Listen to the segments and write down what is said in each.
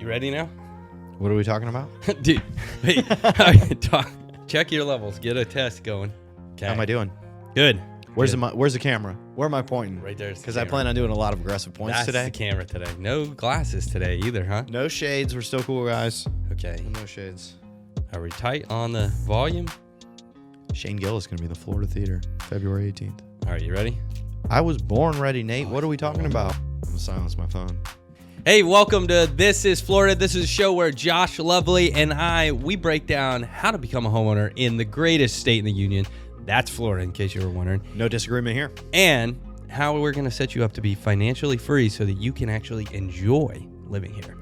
You ready now? What are we talking about? Dude, wait. Check your levels. Get a test going. Okay. How am I doing? Good. Where's Good. the camera? Where am I pointing? Right there. Because I plan on doing a lot of aggressive points That's today. the camera today. No glasses today either, huh? No shades. We're still cool, guys. Okay. No shades. Are we tight on the volume? Shane Gill is going to be in the Florida Theater, February 18th. All right, you ready? I was born ready, Nate. What are we talking about? I'm going to silence my phone. Hey, welcome to This is Florida. This is a show where Josh Lovely and we break down how to become a homeowner in the greatest state in the union. That's Florida, in case you were wondering. No disagreement here. And how we're going to set you up to be financially free so that you can actually enjoy living here.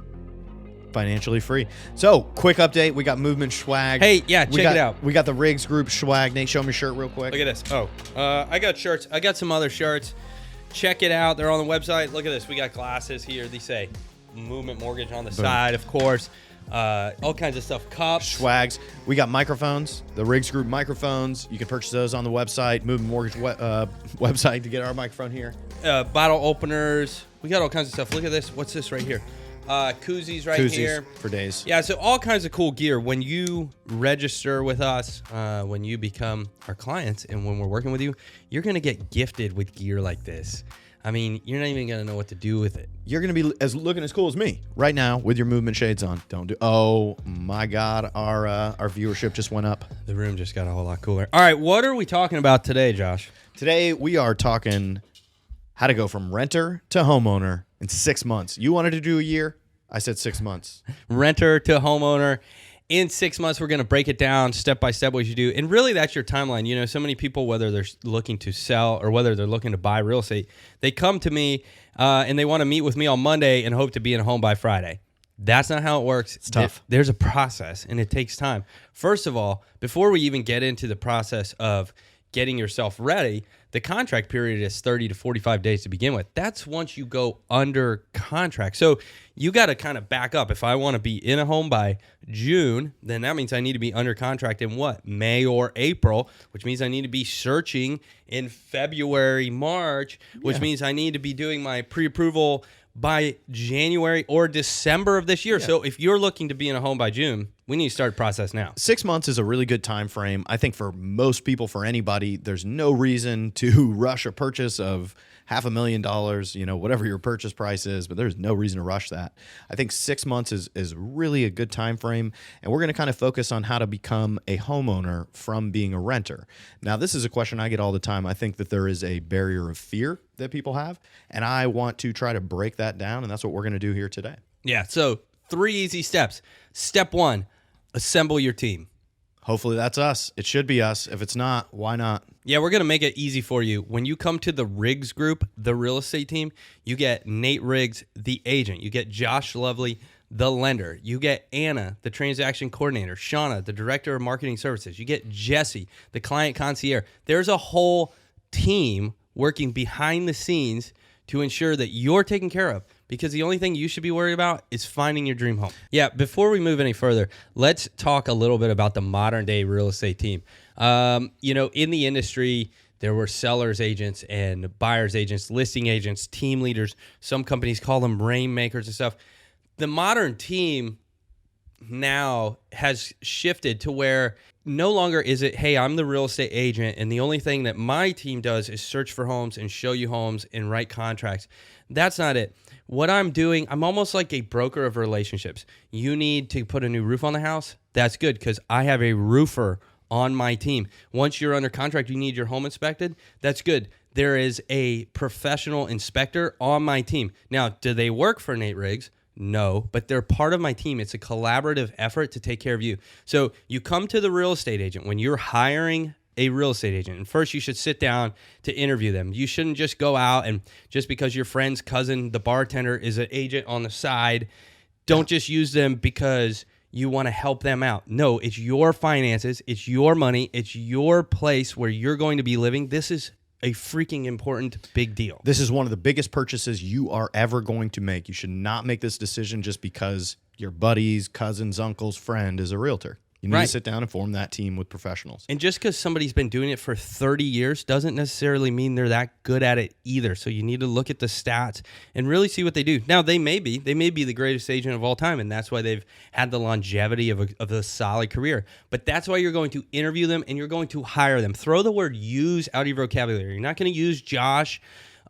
Financially free. So, quick update. We got movement swag. Hey, yeah, check it out. We got the Riggs Group swag. Nate, show me your shirt real quick. Look at this. Oh, I got shirts. I got some other shirts. Check it out. They're on the website. Look at this. We got glasses here. They say Movement Mortgage on the side, of course. All kinds of stuff. Cups. Swags. We got microphones. The Riggs Group microphones. You can purchase those on the website. Movement Mortgage website to get our microphone here. Bottle openers. We got all kinds of stuff. Look at this. What's this right here? Koozies here. For days. Yeah, so all kinds of cool gear. When you register with us, when you become our clients, and when we're working with you, you're going to get gifted with gear like this. I mean, you're not even going to know what to do with it. You're going to be looking as cool as me right now with your movement shades on. Oh, my God. Our viewership just went up. The room just got a whole lot cooler. All right, what are we talking about today, Josh? Today, we are talking how to go from renter to homeowner in 6 months. You wanted to do a year? I said 6 months. Renter to homeowner. In 6 months, we're going to break it down step by step what you do. And really, that's your timeline. You know, so many people, whether they're looking to sell or whether they're looking to buy real estate, they come to me and they want to meet with me on Monday and hope to be in a home by Friday. That's not how it works. It's tough. There's a process, and it takes time. First of all, before we even get into the process of getting yourself ready, the contract period is 30 to 45 days to begin with. That's once you go under contract. So you got to kind of back up. If I want to be in a home by June, then that means I need to be under contract in what? May or April, which means I need to be searching in February, March, which means I need to be doing my pre-approval by January or December of this year. Yeah. So if you're looking to be in a home by June, we need to start the process now. 6 months is a really good time frame. I think for most people, for anybody, there's no reason to rush a purchase of $500,000, you know, whatever your purchase price is, but there's no reason to rush that. I think 6 months is really a good time frame, and we're going to kind of focus on how to become a homeowner from being a renter. Now, this is a question I get all the time. I think that there is a barrier of fear that people have, and I want to try to break that down, and that's what we're going to do here today. Yeah, so 3 easy steps. Step 1, assemble your team. Hopefully that's us. It should be us. If it's not, why not? Yeah, we're going to make it easy for you. When you come to the Riggs Group, the real estate team, you get Nate Riggs, the agent. You get Josh Lovely, the lender. You get Anna, the transaction coordinator. Shauna, the director of marketing services. You get Jesse, the client concierge. There's a whole team working behind the scenes to ensure that you're taken care of, because the only thing you should be worried about is finding your dream home. Yeah, before we move any further, let's talk a little bit about the modern day real estate team. You know, in the industry, there were sellers agents and buyers agents, listing agents, team leaders. Some companies call them rainmakers and stuff. The modern team now has shifted to where no longer is it, hey, I'm the real estate agent, and the only thing that my team does is search for homes and show you homes and write contracts. That's not it. What I'm doing, I'm almost like a broker of relationships. You need to put a new roof on the house? That's good, because I have a roofer on my team. Once you're under contract, you need your home inspected? That's good. There is a professional inspector on my team. Now, do they work for Nate Riggs? No, but they're part of my team. It's a collaborative effort to take care of you. So you come to the real estate agent when you're hiring a real estate agent, and first you should sit down to interview them. You shouldn't just go out and just because your friend's cousin, the bartender, is an agent on the side, don't just use them because you want to help them out. No, it's your finances, it's your money, it's your place where you're going to be living. This is a freaking important big deal. This is one of the biggest purchases you are ever going to make. You should not make this decision just because your buddy's cousin's uncle's friend is a realtor. You need Right. to sit down and form that team with professionals. And just because somebody's been doing it for 30 years doesn't necessarily mean they're that good at it either. So you need to look at the stats and really see what they do. Now, they may be the greatest agent of all time, and that's why they've had the longevity of a solid career. But that's why you're going to interview them and you're going to hire them. Throw the word use out of your vocabulary. You're not going to use Josh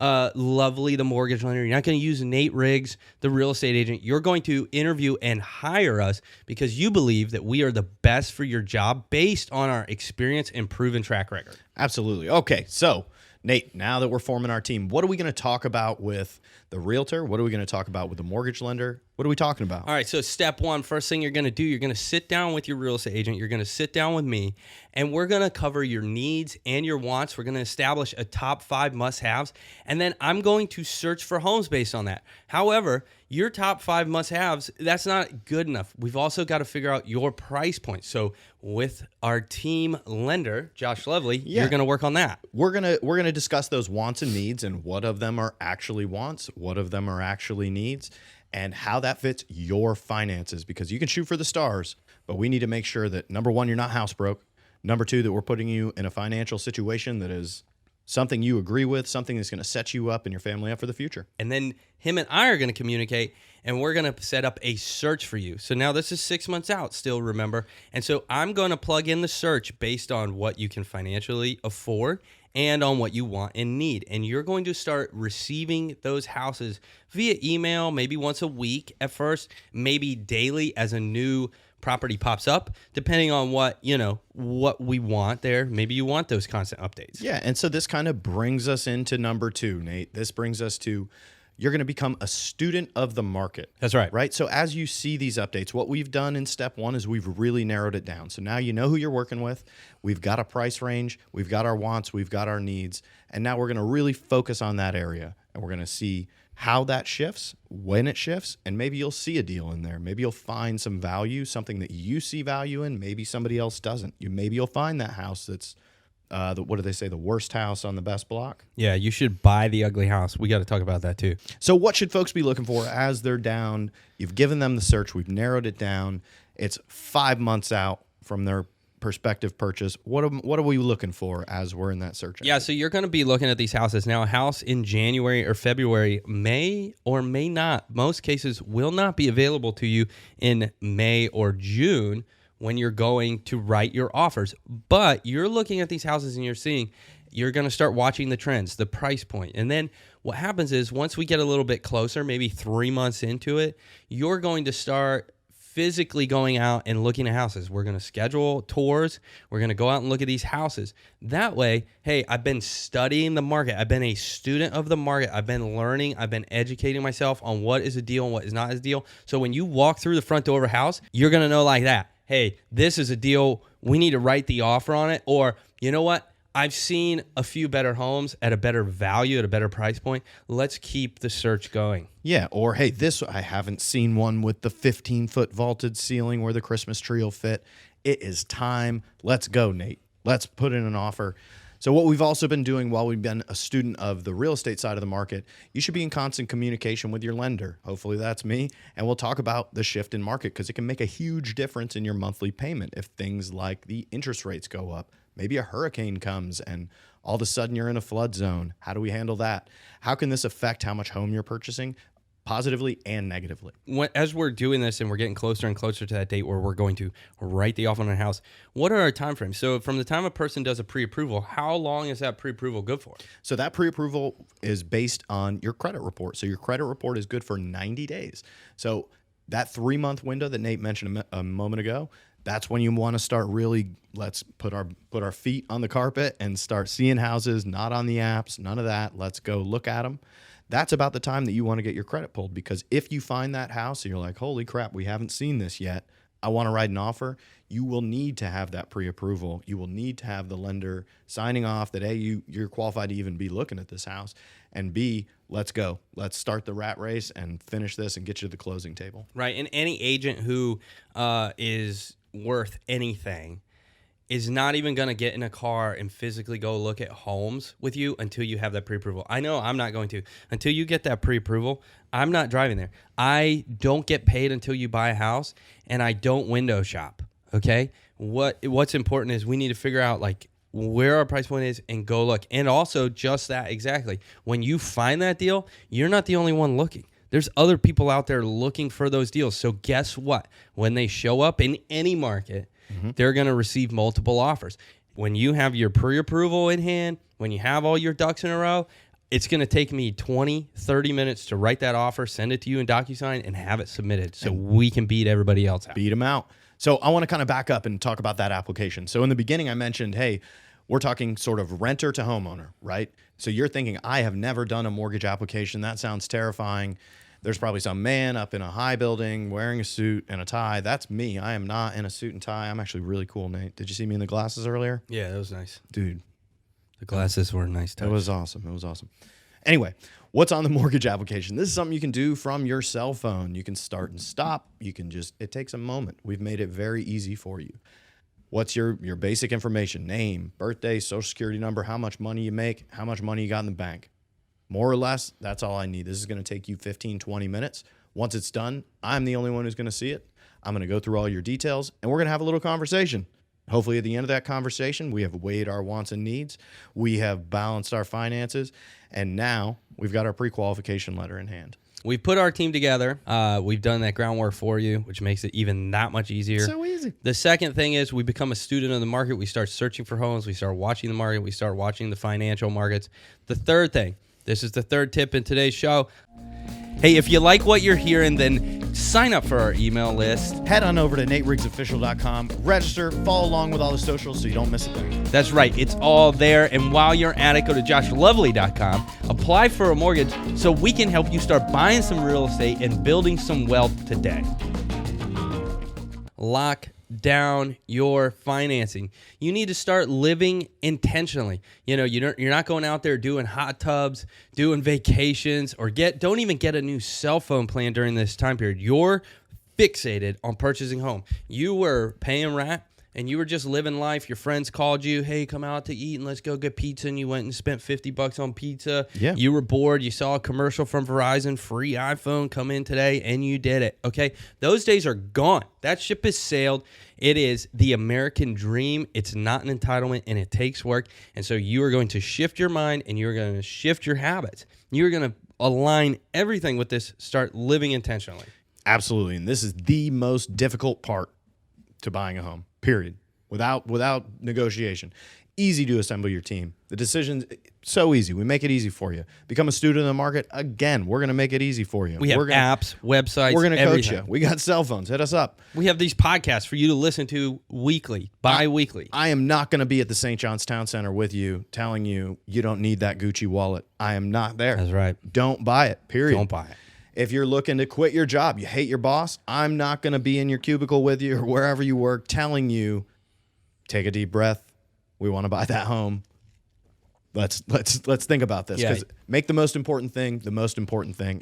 Lovely, the mortgage lender. You're not going to use Nate Riggs, the real estate agent. You're going to interview and hire us because you believe that we are the best for your job based on our experience and proven track record. Absolutely. Okay, so Nate, now that we're forming our team, what are we going to talk about with the realtor? What are we going to talk about with the mortgage lender? What are we talking about? All right, so step one, first thing you're going to do, you're going to sit down with your real estate agent. You're going to sit down with me, and we're going to cover your needs and your wants. We're going to establish a top 5 must-haves, and then I'm going to search for homes based on that. However, your top 5 must-haves, that's not good enough. We've also got to figure out your price point. So with our team lender, Josh Lovely, you're going to work on that. We're gonna discuss those wants and needs and what of them are actually wants, what of them are actually needs, and how that fits your finances. Because you can shoot for the stars, but we need to make sure that, number one, you're not house broke. Number two, that we're putting you in a financial situation that is something you agree with, something that's going to set you up and your family up for the future. And then him and I are going to communicate, and we're going to set up a search for you. So now this is 6 months out still, remember? And so I'm going to plug in the search based on what you can financially afford and on what you want and need. And you're going to start receiving those houses via email, maybe once a week at first, maybe daily as a new property pops up, depending on what we want there. Maybe you want those constant updates. Yeah, and so this kind of brings us into number 2, Nate. This brings us to, you're going to become a student of the market. That's right. Right? So as you see these updates, what we've done in step 1 is we've really narrowed it down. So now you know who you're working with. We've got a price range. We've got our wants. We've got our needs. And now we're going to really focus on that area. And we're going to see how that shifts, when it shifts, and maybe you'll see a deal in there. Maybe you'll find some value, something that you see value in. Maybe somebody else doesn't. Maybe you'll find that house that's what do they say? The worst house on the best block. Yeah, you should buy the ugly house. We got to talk about that too. So what should folks be looking for as they're down? You've given them the search. We've narrowed it down. It's 5 months out from their prospective purchase. What are we looking for as we're in that search? Yeah, so you're going to be looking at these houses. Now, a house in January or February may or may not, most cases will not be available to you in May or June when you're going to write your offers. But you're looking at these houses and you're going to start watching the trends, the price point. And then what happens is once we get a little bit closer, maybe 3 months into it, you're going to start physically going out and looking at houses. We're going to schedule tours. We're going to go out and look at these houses. That way, hey, I've been studying the market. I've been a student of the market. I've been learning. I've been educating myself on what is a deal and what is not a deal. So when you walk through the front door of a house, you're going to know like that, hey, this is a deal. We need to write the offer on it. Or you know what? I've seen a few better homes at a better value, at a better price point. Let's keep the search going. Yeah, or hey, I haven't seen one with the 15-foot vaulted ceiling where the Christmas tree will fit. It is time. Let's go, Nate. Let's put in an offer. So what we've also been doing while we've been a student of the real estate side of the market, you should be in constant communication with your lender. Hopefully that's me. And we'll talk about the shift in market because it can make a huge difference in your monthly payment if things like the interest rates go up. Maybe a hurricane comes and all of a sudden you're in a flood zone. How do we handle that? How can this affect how much home you're purchasing? Positively and negatively. As we're doing this and we're getting closer and closer to that date where we're going to write the offer on a house, what are our time frames? So from the time a person does a pre-approval, how long is that pre-approval good for? So that pre-approval is based on your credit report. So your credit report is good for 90 days. So that 3-month window that Nate mentioned a moment ago, that's when you want to start really, let's put our feet on the carpet and start seeing houses, not on the apps, none of that. Let's go look at them. That's about the time that you want to get your credit pulled, because if you find that house and you're like, holy crap, we haven't seen this yet, I want to write an offer, you will need to have that pre-approval. You will need to have the lender signing off that, A, you're qualified to even be looking at this house, and B, let's go. Let's start the rat race and finish this and get you to the closing table. Right, and any agent who is worth anything is not even going to get in a car and physically go look at homes with you until you have that pre-approval. I know I'm not going to. Until you get that pre-approval, I'm not driving there. I don't get paid until you buy a house, and I don't window shop. Okay. What's important is we need to figure out like where our price point is and go look. And also just that exactly. When you find that deal, you're not the only one looking. There's other people out there looking for those deals. So guess what? When they show up in any market, they're going to receive multiple offers. When you have your pre-approval in hand, when you have all your ducks in a row, it's going to take me 20, 30 minutes to write that offer, send it to you in DocuSign, and have it submitted so we can beat everybody else out. Beat them out. So I want to kind of back up and talk about that application. So in the beginning, I mentioned, hey, we're talking sort of renter to homeowner, right? So you're thinking, I have never done a mortgage application. That sounds terrifying. There's probably some man up in a high building wearing a suit and a tie. That's me. I am not in a suit and tie. I'm actually really cool, Nate. Did you see me in the glasses earlier? Yeah, that was nice. Dude. The glasses were a nice touch. It was awesome. It was awesome. Anyway, what's on the mortgage application? This is something you can do from your cell phone. You can start and stop. You can just, it takes a moment. We've made it very easy for you. What's your basic information? Name, birthday, social security number, how much money you make, how much money you got in the bank. More or less, that's all I need. This is going to take you 15, 20 minutes. Once it's done, I'm the only one who's going to see it. I'm going to go through all your details, and we're going to have a little conversation. Hopefully at the end of that conversation, we have weighed our wants and needs. We have balanced our finances, and now we've got our pre-qualification letter in hand. We've put our team together. We've done that groundwork for you, which makes it even that much easier. So easy. The second thing is we become a student of the market. We start searching for homes. We start watching the market. We start watching the financial markets. The third thing, this is the third tip in today's show. Hey, if you like what you're hearing, then sign up for our email list. Head on over to nateriggsofficial.com, register, follow along with all the socials so you don't miss a thing. That's right. It's all there. And while you're at it, go to joshlovely.com, apply for a mortgage so we can help you start buying some real estate and building some wealth today. Lock down your financing. You need to start living intentionally. You know, you're not going out there doing hot tubs, doing vacations, or don't even get a new cell phone plan during this time period. You're fixated on purchasing home. You were paying rent and you were just living life. Your friends called you, hey, come out to eat and let's go get pizza. And you went and spent $50 on pizza. Yeah. You were bored. You saw a commercial from Verizon, free iPhone, come in today, and you did it. Okay. Those days are gone. That ship has sailed. It is the American dream. It's not an entitlement, and it takes work. And so you are going to shift your mind and you're going to shift your habits. You're going to align everything with this. Start living intentionally. Absolutely. And this is the most difficult part to buying a home, period. Without negotiation. Easy to assemble your team. The decision's so easy. We make it easy for you. Become a student in the market. Again, we're going to make it easy for you. We have apps, websites, we're going to coach everything. you. We got cell phones. Hit us up. We have these podcasts for you to listen to weekly, bi-weekly. I am not going to be at the St. John's Town Center with you telling you you don't need that Gucci wallet. I am not there. That's right. Don't buy it, period. Don't buy it. If you're looking to quit your job, you hate your boss, I'm not going to be in your cubicle with you or wherever you work telling you, take a deep breath. We want to buy that home. Let's think about this, because make the most important thing,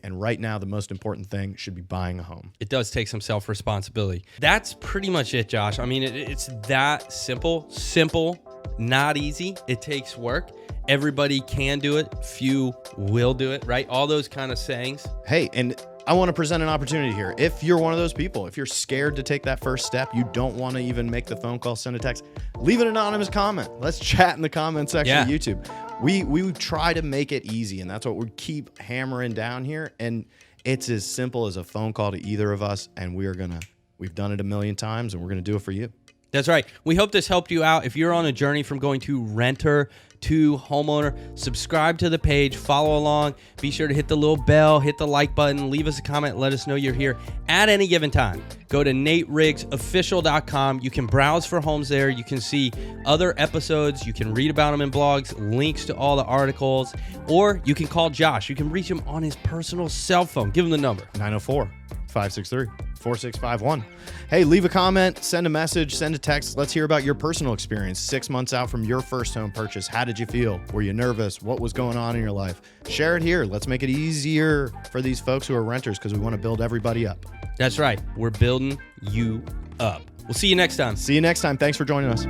and right now the most important thing should be buying a home. It does take some self-responsibility. That's pretty much it, Josh. I mean, it's that simple, not easy. It takes work. Everybody can do it. Few will do it, right? All those kind of sayings. Hey, and I want to present an opportunity here. If you're one of those people, if you're scared to take that first step, you don't want to even make the phone call, send a text, leave an anonymous comment. Let's chat in the comment section of YouTube. We try to make it easy, and that's what we keep hammering down here. And it's as simple as a phone call to either of us, and we've done it a million times, and we're going to do it for you. That's right. We hope this helped you out. If you're on a journey from going to renter to homeowner, subscribe to the page, follow along. Be sure to hit the little bell, hit the like button, leave us a comment, let us know you're here at any given time. Go to nateriggsofficial.com. You can browse for homes there. You can see other episodes. You can read about them in blogs, links to all the articles, or you can call Josh. You can reach him on his personal cell phone. Give him the number. 904-563-4651. Hey, leave a comment, send a message, send a text. Let's hear about your personal experience 6 months out from your first home purchase. How did you feel? Were you nervous? What was going on in your life? Share it here. Let's make it easier for these folks who are renters, because we want to build everybody up. That's right. We're building you up. We'll see you next time. See you next time. Thanks for joining us.